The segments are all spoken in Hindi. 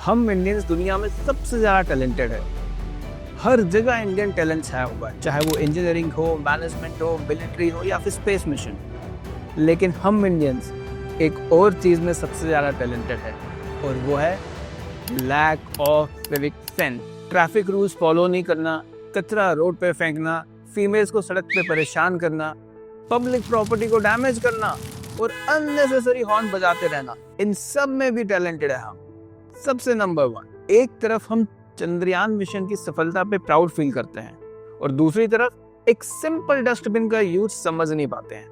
हम इंडियंस दुनिया में सबसे ज़्यादा टैलेंटेड है। हर जगह इंडियन टैलेंट छाया हुआ है, चाहे वो इंजीनियरिंग हो, मैनेजमेंट हो, मिलिट्री हो या फिर स्पेस मिशन। लेकिन हम इंडियंस एक और चीज़ में सबसे ज़्यादा टैलेंटेड है और वो है lack of civic sense. Traffic rules follow नहीं करना, कचरा रोड पे फेंकना, फीमेल्स को सड़क पे परेशान करना, पब्लिक प्रॉपर्टी को डैमेज करना और अननेसेसरी हॉर्न बजाते रहना, इन सब में भी टैलेंटेड है हम। सबसे नंबर 1। एक तरफ हम चंद्रयान मिशन की सफलता पे प्राउड फील करते हैं और दूसरी तरफ एक सिंपल डस्टबिन का यूज समझ नहीं पाते हैं।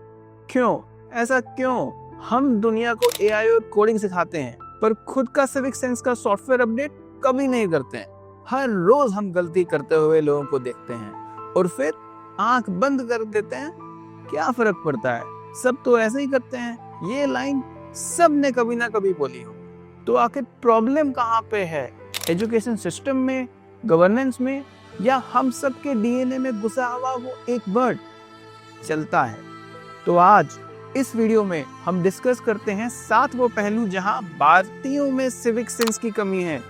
क्यों? ऐसा क्यों? हम दुनिया को एआई और कोडिंग सिखाते हैं पर खुद का सिविक सेंस का सॉफ्टवेयर अपडेट कभी नहीं करते हैं। हर रोज हम गलती करते हुए लोगों को देखते हैं और फिर आंख बंद कर देते हैं। क्या फर्क पड़ता है, सब तो ऐसे ही करते हैं। ये लाइन सब ने कभी ना कभी बोली हो। तो आखिर प्रॉब्लम कहाँ पे है? एजुकेशन सिस्टम में, गवर्नेंस में, या हम सब के डीएनए में घुसा हुआ वो एक वर्ड चलता है? तो आज इस वीडियो में हम डिस्कस करते हैं 7 वो पहलू जहां भारतीयों में सिविक सेंस की कमी है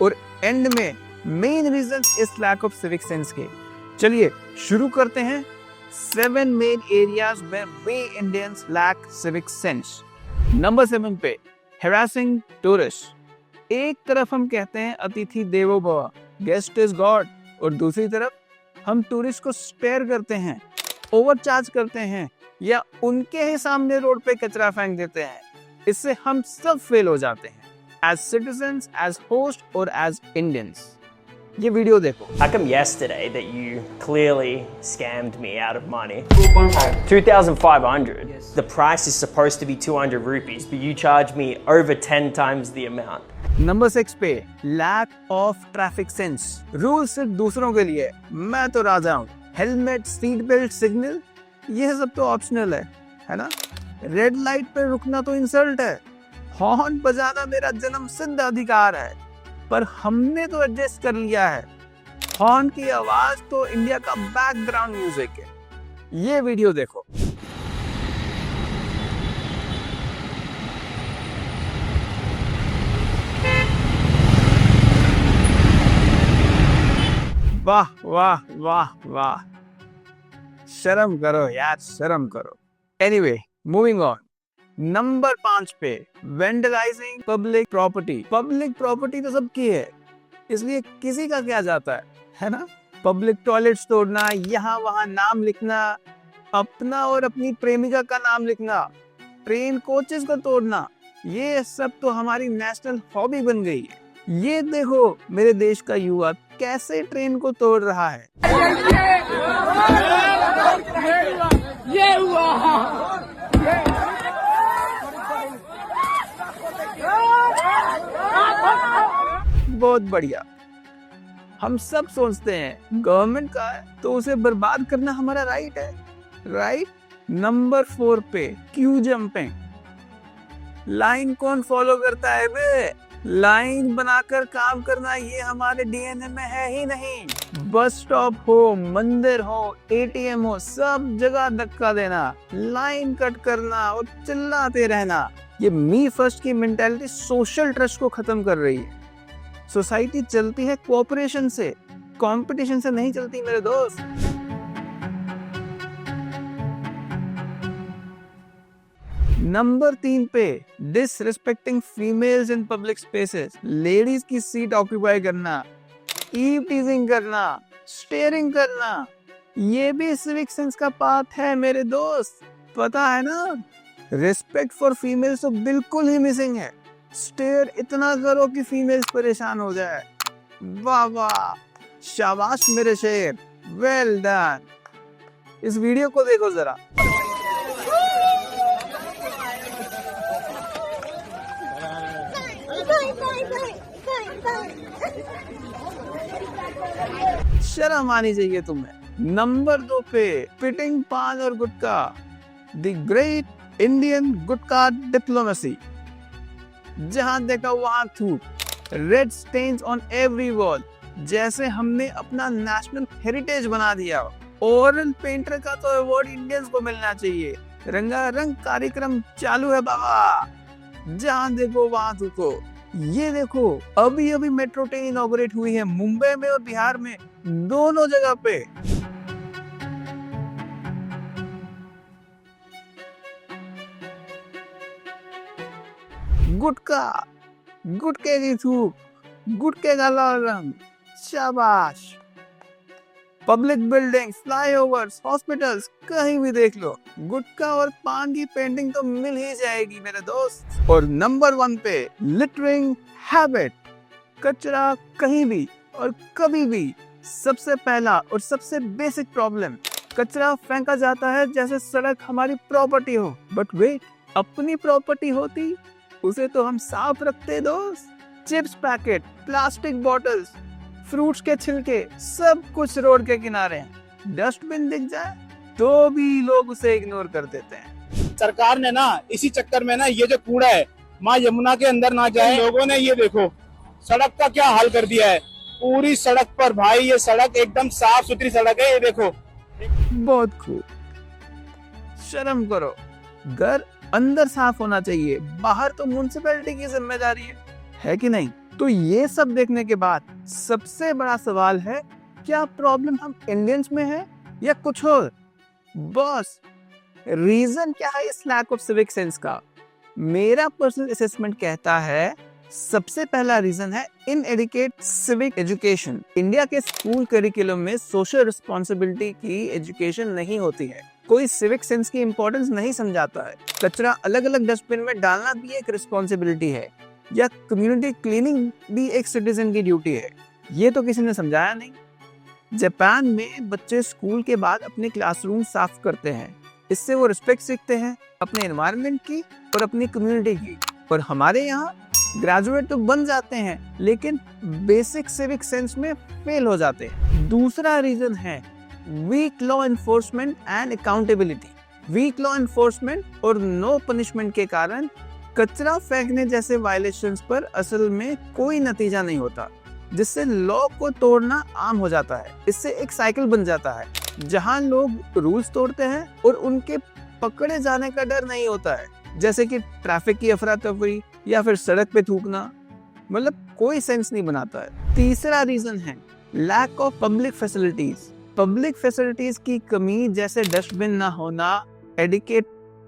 और एंड में मेन रीजन इस लैक ऑफ सिविक सेंस के। चलिए शुरू करते हैं। 7 main areas where we Indians lack civic sense. Number 7 पे harassing टूरिस्ट। एक तरफ हम कहते हैं अतिथि देवो भव, गेस्ट इज गॉड, और दूसरी तरफ हम टूरिस्ट को स्पेयर करते हैं, ओवरचार्ज करते हैं या उनके ही सामने रोड पे कचरा फेंक देते हैं। इससे हम सब फेल हो जाते हैं एज सिटीजंस, एज होस्ट और एज इंडियंस। ये वीडियो देखो। How come yesterday that you clearly scammed me out of money? 2,500. Yes. The price is supposed to be 200 rupees, but you charge me over 10 times the amount. Number 6 पे lack of traffic sense. Rule सिर्फ दूसरों के लिए, मैं तो राजा हूँ। हेलमेट, सीट बेल्ट, सिग्नल, ये सब तो ऑप्शनल है ना? रेड लाइट पे रुकना तो इंसल्ट है। हॉर्न बजाना मेरा जन्म सिद्ध अधिकार है, पर हमने तो एडजस्ट कर लिया है। हॉर्न की आवाज तो इंडिया का बैकग्राउंड म्यूजिक है। ये वीडियो देखो। वाह वाह वाह वाह, शर्म करो यार, शर्म करो। Anyway, moving on. नंबर 5 पे वेंडलाइजिंग पब्लिक प्रॉपर्टी। पब्लिक प्रॉपर्टी तो सबकी है, इसलिए किसी का क्या जाता है ना? पब्लिक टॉयलेट्स तोड़ना, यहाँ वहाँ नाम लिखना, अपना और अपनी प्रेमिका का नाम लिखना, ट्रेन कोचेस को तोड़ना, ये सब तो हमारी नेशनल हॉबी बन गई है। ये देखो मेरे देश का युवा कैसे ट्रेन को तोड़ रहा है। ये हुआ। बहुत बढ़िया। हम सब सोचते हैं गवर्नमेंट का है तो उसे बर्बाद करना हमारा राइट है, राइट? नंबर 4 पे क्यू जंपिंग। लाइन कौन फॉलो करता है बे? लाइन बनाकर काम करना ये हमारे डीएनए में है ही नहीं। बस स्टॉप हो, मंदिर हो, एटीएम हो, सब जगह धक्का देना, लाइन कट करना और चिल्लाते रहना। ये मी फर्स्ट की मेंटालिटी सोशल ट्रस्ट को खत्म कर रही है। सोसाइटी चलती है कोऑपरेशन से, कंपटीशन से नहीं चलती मेरे दोस्त। नंबर 3 पे disrespecting females in public spaces. Ladies की सीट ऑक्यूपाई करना, ईव टीजिंग करना, स्टेयरिंग करना, ये भी सिविक सेंस का पार्ट है मेरे दोस्त, पता है ना? रिस्पेक्ट फॉर फीमेल्स तो बिल्कुल ही मिसिंग है। स्टेयर इतना करो कि फीमेल्स परेशान हो जाए। वाह वाह, शाबाश मेरे शेर, वेल डन। इस वीडियो को देखो जरा। शर्म आनी चाहिए तुम्हें। नंबर 2 पे पिटिंग पान और गुटखा, the great Indian gutkha diplomacy. जहां देखा वहां थूक, red stains on every wall, जैसे हमने अपना नेशनल हेरिटेज बना दिया। ओरल पेंटर का तो अवार्ड इंडियंस को मिलना चाहिए। रंगारंग कार्यक्रम चालू है बाबा, जहां देखो वहां थूको। ये देखो, अभी अभी मेट्रो ट्रेन इनॉग्रेट हुई है मुंबई में और बिहार में, दोनों जगह पे। गुटखा, गुटके की थूक, गुटके का लाल रंग, शाबाश। पब्लिक बिल्डिंग, फ्लाईओवर्स, हॉस्पिटल्स, कहीं भी देख लो गुटखा और पान की पेंटिंग तो मिल ही जाएगी मेरे दोस्त। और नंबर 1 पे लिटरिंग हैबिट, कचरा कहीं भी और कभी भी। सबसे पहला और सबसे बेसिक प्रॉब्लम, कचरा फेंका जाता है जैसे सड़क हमारी प्रॉपर्टी हो। बट वेट, अपनी प्रॉपर्टी होती उसे तो हम साफ रखते दोस्त। Chips packet, plastic bottles, fruits के छिलके, सब कुछ रोड के किनारे हैं। डस्टबिन दिख जाए तो भी लोग उसे इग्नोर कर देते हैं। सरकार ने ना इसी चक्कर में ना ये जो कूड़ा है माँ यमुना के अंदर ना जाए, लोगों ने ये देखो सड़क का क्या हाल कर दिया है। पूरी सड़क पर भाई, ये सड़क एकदम साफ सुथरी सड़क है, ये देखो। बहुत खूब, शर्म करो। घर अंदर साफ होना चाहिए, बाहर तो म्युनिसिपैलिटी की जिम्मेदारी है कि नहीं? तो ये सब देखने के बाद सबसे बड़ा सवाल है, क्या प्रॉब्लम हम इंडियंस में है या कुछ और? बॉस, रीजन क्या है इस लैक ऑफ सिविक सेंस का? मेरा पर्सनल असेसमेंट कहता है सबसे पहला रीजन है इनएडिक्वेट सिविक एजुकेशन। इंडिया के स्कूल करिकुलम में सोशल रिस्पॉन्सिबिलिटी की एजुकेशन नहीं होती है। कोई सिविक सेंस की इंपॉर्टेंस नहीं समझाता है। कचरा अलग अलग डस्टबिन में डालना भी एक रिस्पॉन्सिबिलिटी है, या कम्युनिटी क्लीनिंग भी एक सिटीजन की ड्यूटी है। ये तो किसी ने समझाया नहीं। जापान में बच्चे स्कूल के बाद अपने क्लासरूम साफ करते हैं। इससे वो रिस्पेक्ट सीखते हैं अपने एनवायरनमेंट की और अपनी कम्युनिटी की। और हमारे यहाँ ग्रेजुएट तो बन जाते हैं लेकिन बेसिक सिविक सेंस में फेल हो जाते हैं। दूसरा रीजन है weak law enforcement and accountability. Weak law enforcement और नो पनिशमेंट के कारण कचरा फेंकने जैसे वायलेशंस पर असल में कोई नतीजा नहीं होता, जिससे लॉ को तोड़ना आम हो जाता है। इससे एक साइकिल बन जाता है जहां लोग रूल्स तोड़ते हैं और उनके पकड़े जाने का डर नहीं होता है, जैसे कि ट्रैफिक की अफरा तफरी या फिर सड़क पे थूकना। मतलब कोई सेंस नहीं बनाता है। तीसरा रीजन है lack of public facilities. Public facilities की कमी, जैसे डस्टबिन ना होना, एडिकेट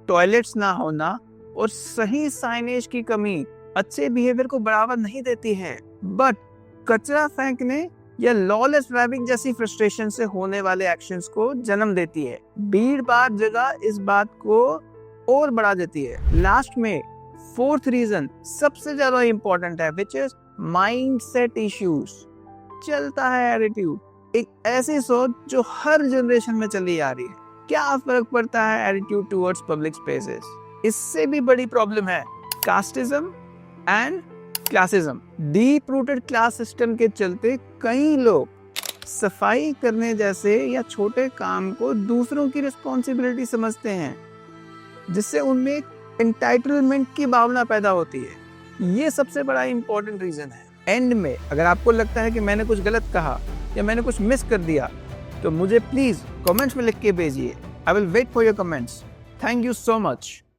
टॉयलेट्स ना होना और सही साइनेज की कमी अच्छे बिहेवियर को बढ़ावा नहीं देती है, बट कचरा फेंकने या लॉलेस ड्राइविंग जैसी फ्रस्ट्रेशन से होने वाले एक्शंस को जन्म देती है। भीड़ भाड़ जगह इस बात को और बढ़ा देती है। लास्ट में फोर्थ रीजन सबसे ज्यादा इंपॉर्टेंट है, विच इज माइंडसेट इश्यूज। चलता है एटीट्यूड, एक ऐसी सोच जो हर जनरेशन में चली आ रही है। क्या फर्क पड़ता है एटीट्यूड टुवर्ड्स पब्लिक स्पेसेस? इससे भी बड़ी प्रॉब्लम है casteism and classicism. Deep rooted class system के चलते कई लोग सफाई करने जैसे या छोटे काम को दूसरों की रिस्पॉन्सिबिलिटी समझते हैं, जिससे उनमें एक एंटाइटलमेंट की भावना पैदा होती है। ये सबसे बड़ा इंपॉर्टेंट रीजन है। एंड में अगर आपको लगता है कि मैंने कुछ गलत कहा या मैंने कुछ मिस कर दिया तो मुझे प्लीज कमेंट्स में लिख के भेजिए। I will wait for your comments. Thank you so much.